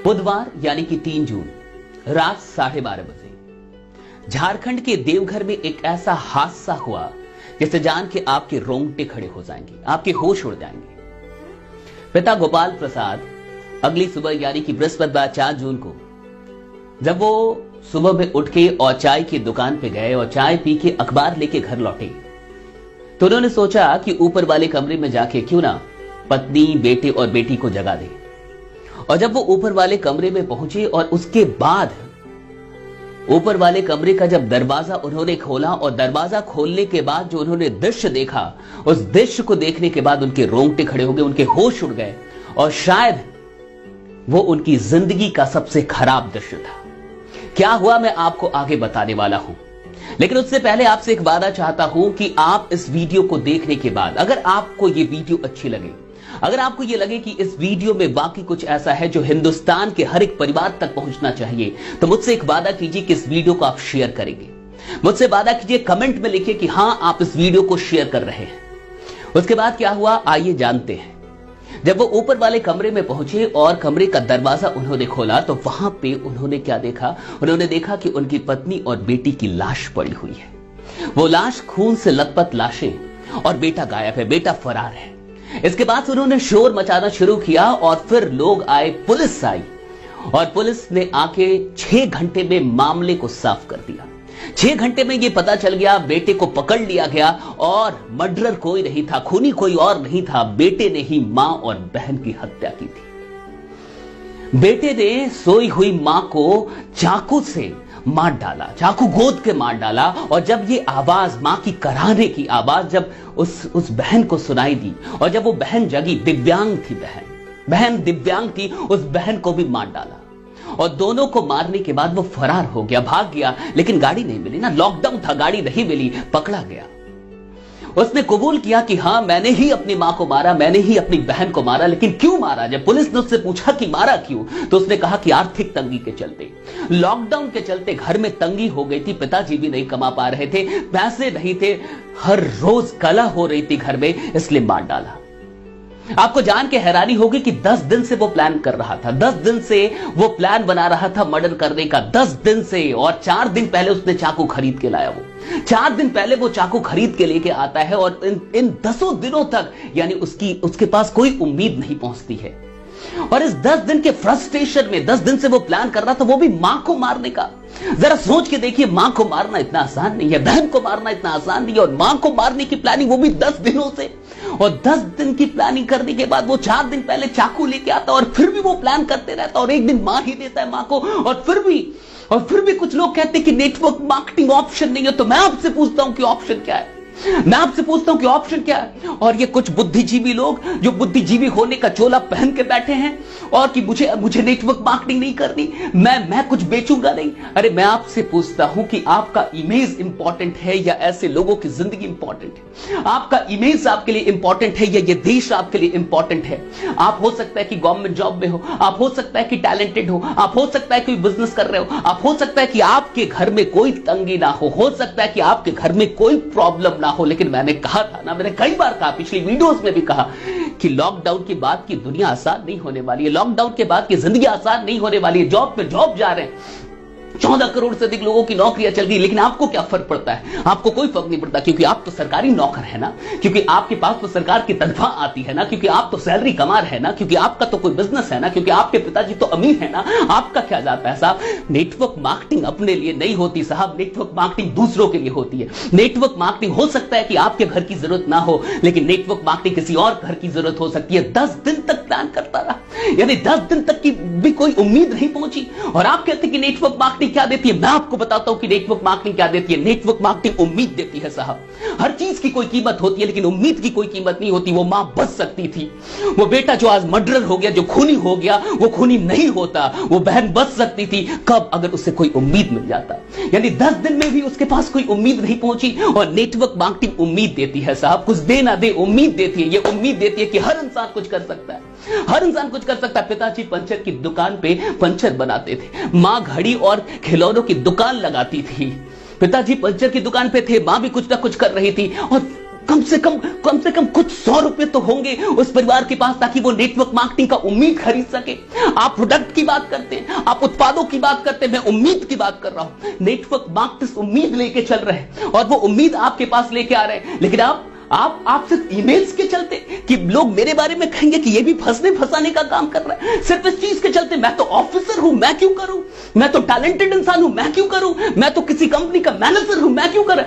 बुधवार यानी कि 3 जून रात 12:30 बजे झारखंड के देवघर में एक ऐसा हादसा हुआ जिसे जान के आपके रोंगटे खड़े हो जाएंगे, आपके होश उड़ जाएंगे। पिता गोपाल प्रसाद अगली सुबह यानी कि बृहस्पतिवार 4 जून को जब वो सुबह में उठ के और चाय की दुकान पे गए और चाय पी के अखबार लेके घर लौटे तो उन्होंने सोचा कि ऊपर वाले कमरे में जाके क्यों ना पत्नी, बेटे और बेटी को जगा दे। और जब वो ऊपर वाले कमरे में पहुंचे और उसके बाद ऊपर वाले कमरे का जब दरवाजा उन्होंने खोला और दरवाजा खोलने के बाद जो उन्होंने दृश्य देखा, उस दृश्य को देखने के बाद उनके रोंगटे खड़े हो गए, उनके होश उड़ गए और शायद वो उनकी जिंदगी का सबसे खराब दृश्य था। क्या हुआ मैं आपको आगे बताने वाला हूं, लेकिन उससे पहले आपसे एक वादा चाहता हूं कि आप इस वीडियो को देखने के बाद अगर आपको ये वीडियो अच्छी लगे, अगर आपको ये लगे कि इस वीडियो में वाकई कुछ ऐसा है जो हिंदुस्तान के हर एक परिवार तक पहुंचना चाहिए, तो मुझसे एक वादा कीजिए कि इस वीडियो को आप शेयर करेंगे। मुझसे वादा कीजिए, कमेंट में लिखिए कि हां आप इस वीडियो को शेयर कर रहे हैं। उसके बाद क्या हुआ आइए जानते हैं। जब वो ऊपर वाले कमरे में पहुंचे और कमरे का दरवाजा उन्होंने खोला तो वहां पे उन्होंने क्या देखा, उन्होंने देखा कि उनकी पत्नी और बेटी की लाश पड़ी हुई है। वो लाश खून से लथपथ लाशें और बेटा गायब है, बेटा फरार है। इसके बाद उन्होंने शोर मचाना शुरू किया और फिर लोग आए, पुलिस आई और पुलिस ने आके 6 घंटे में मामले को साफ कर दिया। 6 घंटे में यह पता चल गया, बेटे को पकड़ लिया गया और मर्डरर कोई नहीं था, खूनी कोई और नहीं था, बेटे ने ही मां और बहन की हत्या की थी। बेटे ने सोई हुई मां को चाकू से मार डाला, चाकू गोद के मार डाला और जब ये आवाज मां की कराहने की आवाज जब उस बहन को सुनाई दी और जब वो बहन जगी, दिव्यांग थी बहन दिव्यांग थी, उस बहन को भी मार डाला और दोनों को मारने के बाद वो फरार हो गया, भाग गया, लेकिन गाड़ी नहीं मिली ना, लॉकडाउन था, गाड़ी नहीं मिली, पकड़ा गया। उसने कबूल किया कि हां मैंने ही अपनी मां को मारा, मैंने ही अपनी बहन को मारा, लेकिन क्यों मारा? जब पुलिस ने उससे पूछा कि मारा क्यों, तो उसने कहा कि आर्थिक तंगी के चलते, लॉकडाउन के चलते घर में तंगी हो गई थी, पिताजी भी नहीं कमा पा रहे थे, पैसे नहीं थे, हर रोज कलह हो रही थी घर में, इसलिए मार डाला। आपको जान के हैरानी होगी कि 10 दिन से वो प्लान कर रहा था, 10 दिन से वो प्लान बना रहा था मर्डर करने का, 10 दिन से। और 4 दिन पहले उसने चाकू खरीद के लाया। वो 4 दिन पहले वो चाकू खरीद के लेके आता है और इन 10 दिनों तक यानी उसके पास कोई उम्मीद नहीं पहुंचती है। और इस 10 दिन के फ्रस्ट्रेशन में 10 दिन से वो प्लान कर रहा था, वो भी मां को मारने का। जरा सोच के देखिए, मां को मारना इतना आसान नहीं है, बहन को मारना इतना आसान नहीं है, और मां को मारने की प्लानिंग वो भी 10 दिनों से। और 10 दिन की प्लानिंग करने के बाद वो 4 दिन पहले चाकू लेके आता और फिर भी वो प्लान करते रहता और एक दिन मार ही देता है मां को। और फिर भी कुछ लोग कहते हैं कि नेटवर्क मार्केटिंग ऑप्शन नहीं है। तो मैं आपसे पूछता हूं कि ऑप्शन क्या है? मैं आपसे पूछता हूं कि ऑप्शन क्या है? और ये कुछ बुद्धिजीवी लोग जो बुद्धिजीवी होने का चोला पहन के बैठे हैं और कि मुझे नेटवर्क मार्केटिंग नहीं करनी, मैं कुछ बेचूंगा नहीं। अरे मैं आपसे पूछता हूं कि आपका इमेज इंपॉर्टेंट है या ऐसे लोगों की जिंदगी इंपॉर्टेंट है? आपका इमेज आपके लिए इंपॉर्टेंट है या ये देश आपके लिए इंपॉर्टेंट है? आप हो सकता है कि गवर्नमेंट जॉब में हो, आप हो सकता है कि टैलेंटेड हो, आप हो सकता है कि बिजनेस कर रहे हो, आप हो सकता है कि आपके घर में कोई तंगी ना हो सकता है कि आपके घर में कोई प्रॉब्लम ना हो, लेकिन मैंने कहा था ना, मैंने कई बार कहा, पिछली वीडियोस में भी कहा कि लॉकडाउन के बाद की दुनिया आसान नहीं होने वाली है, लॉकडाउन के बाद की जिंदगी आसान नहीं होने वाली है। जॉब पे जॉब जा रहे हैं, 14 करोड़ से अधिक लोगों की नौकरियां चल गई, लेकिन आपको क्या फर्क पड़ता है? आपको कोई फर्क नहीं पड़ता, क्योंकि आप तो सरकारी नौकर है ना, क्योंकि आपके पास तो सरकार की तनख्वाह आती है ना, क्योंकि आप तो सैलरी कमा रहे हैं ना, क्योंकि आपका तो कोई बिजनेस है ना, क्योंकि आपके पिताजी तो अमीर है ना। आपका क्या जाता है साहब? नेटवर्क मार्केटिंग अपने लिए नहीं होती साहब, नेटवर्क मार्केटिंग दूसरों के लिए होती है। नेटवर्क मार्केटिंग हो सकता है कि आपके घर की जरूरत ना हो, लेकिन नेटवर्क मार्केटिंग किसी और घर की जरूरत हो सकती है। 10 दिन तक प्लान करता रहा, यानी 10 दिन तक की भी कोई उम्मीद नहीं पहुंची। और आप कहते हैं कि नेटवर्क मार्केटिंग क्या देती है? मैं आपको बताता हूं कि नेटवर्क मार्केटिंग क्या देती है। नेटवर्क मार्केटिंग उम्मीद देती है साहब। हर चीज की कोई कीमत होती है, लेकिन उम्मीद की कोई कीमत नहीं होती। वो मां बच सकती थी, वो बेटा जो आज मर्डरर हो गया, जो खूनी हो गया, वो खूनी नहीं होता। वो बहन बच सकती थी, कब? अगर उससे कोई उम्मीद मिल जाता। यानी 10 दिन में भी उसके पास कोई उम्मीद नहीं पहुंची। और नेटवर्क मार्केटिंग उम्मीद देती है साहब, कुछ दे ना दे उम्मीद देती है। ये उम्मीद देती है कि हर इंसान कुछ कर सकता है, हर इंसान कुछ कर सकता है। पिताजी पंचर की दुकान पे पंचर बनाते थे, मां घड़ी और खिलौनों की दुकान लगाती थी। पिताजी पंचर की दुकान पे थे, मां भी कुछ ना कुछ कर रही थी। और कम से कम कुछ 100 रुपए तो होंगे उस परिवार के पास, ताकि वो नेटवर्क मार्केटिंग का उम्मीद खरीद सके। आप प्रोडक्ट की बात करते हैं, आप उत्पादों की बात करते हैं, मैं उम्मीद की बात कर रहा हूं। नेटवर्क मार्केटर्स उम्मीद लेके चल रहे हैं और वो उम्मीद आपके पास लेके आ रहे हैं, लेकिन आप सिर्फ ईमेल्स के चलते कि लोग मेरे बारे में कहेंगे कि ये भी फंसाने का काम कर रहा है, सिर्फ इस चीज के चलते मैं तो ऑफिसर हूं, मैं क्यों करूं, मैं तो टैलेंटेड इंसान हूं, मैं क्यों करूं, मैं तो किसी कंपनी का मैनेजर हूं, मैं क्यों करूं।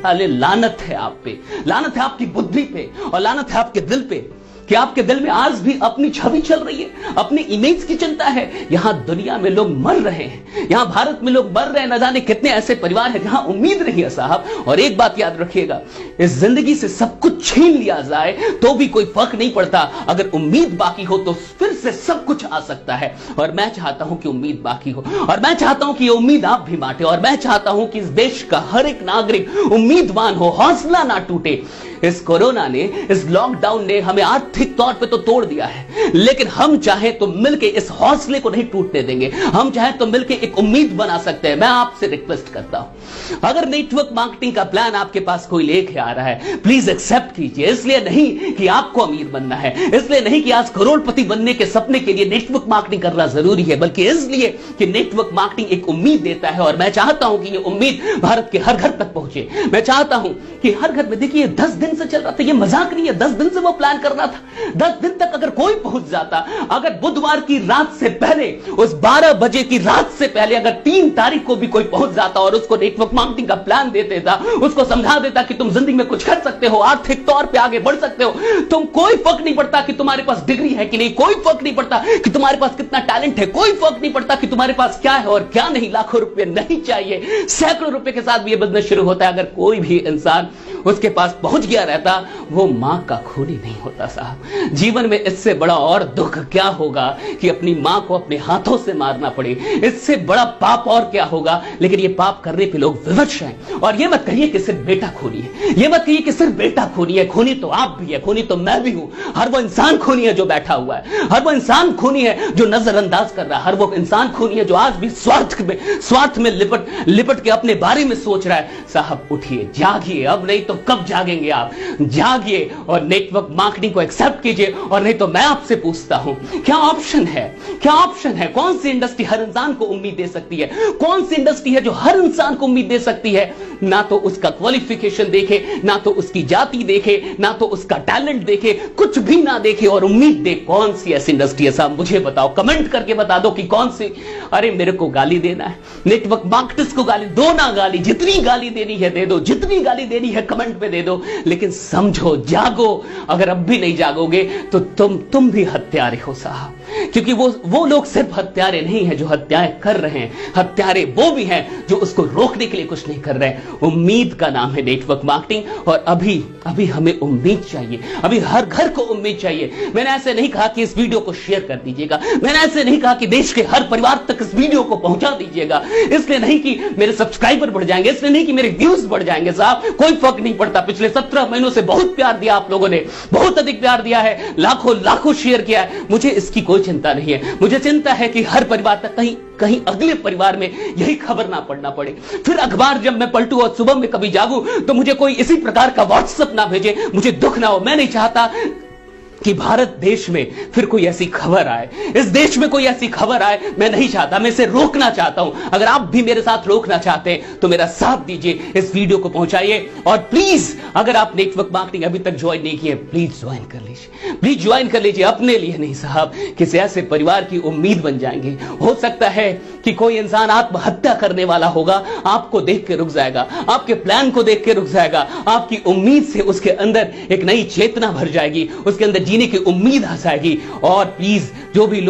अरे लानत है आप पे, लानत है आपकी बुद्धि पे और लानत है आपके दिल पे कि आपके दिल में आज भी अपनी छवि चल रही है, अपनी इमेज की चिंता है। यहां दुनिया में लोग मर रहे हैं, यहां भारत में लोग मर रहे हैं, न जाने कितने ऐसे परिवार हैं जहां उम्मीद नहीं है साहब। और एक बात याद रखिएगा, इस जिंदगी से सब कुछ छीन लिया जाए तो भी कोई फर्क नहीं पड़ता, अगर उम्मीद बाकी हो तो फिर से सब कुछ आ सकता है। और मैं चाहता हूं कि उम्मीद बाकी हो, और मैं चाहता हूं कि ये उम्मीद आप भी बांटे, और मैं चाहता हूं कि इस देश का हर एक नागरिक उम्मीदवान हो, हौसला ना टूटे। इस कोरोना ने, इस लॉकडाउन ने हमें आर्थिक तौर पे तो तोड़ दिया है, लेकिन हम चाहे तो मिलके इस हौसले को नहीं टूटने देंगे, हम चाहे तो मिलके एक उम्मीद बना सकते हैं। मैं आपसे रिक्वेस्ट करता हूं, अगर नेटवर्क मार्केटिंग का प्लान आपके पास कोई लेके आ रहा है, प्लीज एक्सेप्ट कीजिए। इसलिए नहीं कि आपको अमीर बनना है, इसलिए नहीं कि आज करोड़पति बनने के सपने के लिए नेटवर्क मार्केटिंग करना जरूरी है, बल्कि इसलिए कि नेटवर्क मार्केटिंग एक उम्मीद देता है। और मैं चाहता हूं कि यह उम्मीद भारत के हर घर तक पहुंचे। मैं चाहता हूं कि हर घर में, देखिए 10 दिन से चल रहा था, ये मजाक नहीं है, 10 दिन से वो प्लान करना था। 10 दिन तक अगर कोई पहुंच जाता, अगर बुधवार की रात से पहले, उस 12 बजे की रात से पहले अगर 3 तारीख को भी कोई पहुंच जाता और उसको नेटवर्क मार्केटिंग का प्लान दे देता, उसको समझा देता कि तुम जिंदगी में कुछ कर सकते हो, आर्थिक तौर पे आगे बढ़ सकते हो, तुम कोई फर्क नहीं पड़ता कि तुम्हारे पास डिग्री है कि नहीं, कोई फर्क नहीं पड़ता कि तुम्हारे पास कितना टैलेंट है, कोई फर्क नहीं पड़ता कि तुम्हारे पास क्या है और क्या नहीं, लाखों रुपए नहीं चाहिए, सैकड़ों रुपए के साथ भी ये बिजनेस शुरू होता है। अगर कोई भी इंसान उसके पास पहुंच गया रहता, वो मां का खून ही नहीं होता साहब। जीवन में इससे बड़ा और दुख क्या होगा कि अपनी मां को अपने हाथों से मारना पड़े, इससे बड़ा पाप और क्या होगा। लेकिन ये पाप करने पे लोग विवश हैं। और ये मत कहिए कि सिर्फ बेटा खूनी है, ये मत कहिए कि सिर्फ बेटा खूनी है, खूनी तो आप भी है, खूनी तो मैं भी हूं। हर वो इंसान खूनी है जो बैठा हुआ है, हर वो इंसान खूनी है जो नजरअंदाज कर रहा है, हर वो इंसान खूनी है जो आज भी स्वार्थ में लिपट के अपने बारे में सोच रहा है। साहब उठिए, जागिए, अब नहीं तो कब जागेंगे आप, जागिए और नेटवर्क मार्केटिंग को एक्सेप्ट कीजिए। और नहीं तो मैं आपसे पूछता हूं, क्या ऑप्शन है, क्या ऑप्शन है? कौन सी इंडस्ट्री हर इंसान को उम्मीद दे सकती है? कौन सी इंडस्ट्री है जो हर इंसान को उम्मीद दे सकती है? ना तो उसका क्वालिफिकेशन देखे, ना तो उसकी जाति देखे, ना तो उसका टैलेंट देखे, कुछ भी ना देखे और उम्मीद दे। कौन सी ऐसी इंडस्ट्री है साहब, मुझे बताओ, कमेंट करके बता दो कि कौन सी। अरे मेरे को गाली देना है, नेटवर्क मार्केटर्स को गाली दो ना, गाली जितनी गाली देनी है दे दो, जितनी गाली देनी है कमेंट पे दे दो, लेकिन समझो, जागो। अगर अब भी नहीं जागोगे तो तुम भी हत्यारे हो साहब, क्योंकि वो लोग सिर्फ हत्यारे नहीं है जो हत्याएं कर रहे हैं, हत्यारे वो भी हैं जो उसको रोकने के लिए कुछ नहीं कर रहे। उम्मीद का नाम है नेटवर्क मार्केटिंग, और अभी हमें उम्मीद चाहिए, अभी हर घर को उम्मीद चाहिए। मैंने ऐसे नहीं कहा कि इस वीडियो को शेयर कर दीजिएगा, मैंने ऐसे नहीं कहा कि देश के हर परिवार तक इस वीडियो को पहुंचा दीजिएगा, इसलिए नहीं कि मेरे सब्सक्राइबर बढ़ जाएंगे, इसलिए नहीं कि मेरे व्यूज बढ़ जाएंगे साहब, कोई फर्क नहीं पड़ता। पिछले 17 महीनों से बहुत प्यार दिया आप लोगों ने, बहुत अधिक प्यार दिया है, लाखों शेयर किया है, मुझे इसकी कोई चिंता नहीं है। मुझे चिंता है कि हर परिवार तक कहीं अगले परिवार में यही खबर ना पढ़ना पड़े, फिर अखबार जब मैं पलटू और सुबह में कभी जागूं तो मुझे कोई इसी प्रकार का व्हाट्सएप ना भेजे, मुझे दुख ना हो। मैं नहीं चाहता कि भारत देश में फिर कोई ऐसी खबर आए, इस देश में कोई ऐसी खबर आए, मैं नहीं चाहता, मैं इसे रोकना चाहता हूं। अगर आप भी मेरे साथ रोकना चाहते हैं तो मेरा साथ दीजिए, इस वीडियो को पहुंचाइए। और प्लीज अगर आप नेटवर्क मार्केटिंग अभी तक ज्वाइन नहीं किए, प्लीज ज्वाइन कर लीजिए, प्लीज ज्वाइन कर लीजिए। अपने लिए नहीं साहब, किसी ऐसे परिवार की उम्मीद बन जाएंगे। हो सकता है कि कोई इंसान आत्महत्या करने वाला होगा, आपको देख के रुक जाएगा, आपके प्लान को देख के रुक जाएगा, आपकी उम्मीद से उसके अंदर एक नई चेतना भर जाएगी, उसके अंदर जीने की उम्मीद आ जाएगी। और प्लीज जो भी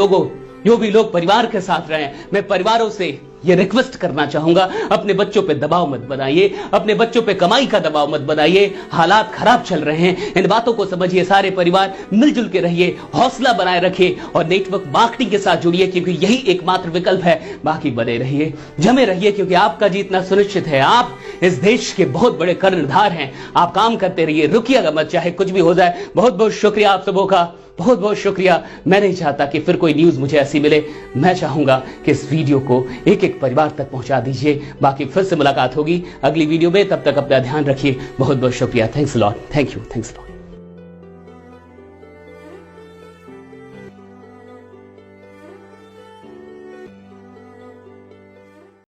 लोग परिवार के साथ रहे, मैं परिवारों से ये रिक्वेस्ट करना चाहूंगा, अपने बच्चों पे दबाव मत बनाइए, अपने बच्चों पे कमाई का दबाव मत बनाइए। हालात खराब चल रहे हैं, इन बातों को समझिए। सारे परिवार मिलजुल के रहिए, हौसला बनाए रखिए और नेटवर्क मार्केटिंग के साथ जुड़िए, क्योंकि यही एकमात्र विकल्प है। बाकी बने रहिए, जमे रहिए, क्योंकि आपका जीतना सुनिश्चित है। आप इस देश के बहुत बड़े कर्णधार हैं। आप काम करते रहिए, रुकिएगा मत, चाहे कुछ भी हो जाए। बहुत बहुत शुक्रिया आप सबों का, बहुत बहुत शुक्रिया। मैं नहीं चाहता कि फिर कोई न्यूज मुझे ऐसी मिले। मैं चाहूंगा कि इस वीडियो को एक एक परिवार तक पहुंचा दीजिए। बाकी फिर से मुलाकात होगी अगली वीडियो में, तब तक अपना ध्यान रखिए। बहुत बहुत शुक्रिया। Thanks lot. Thank you.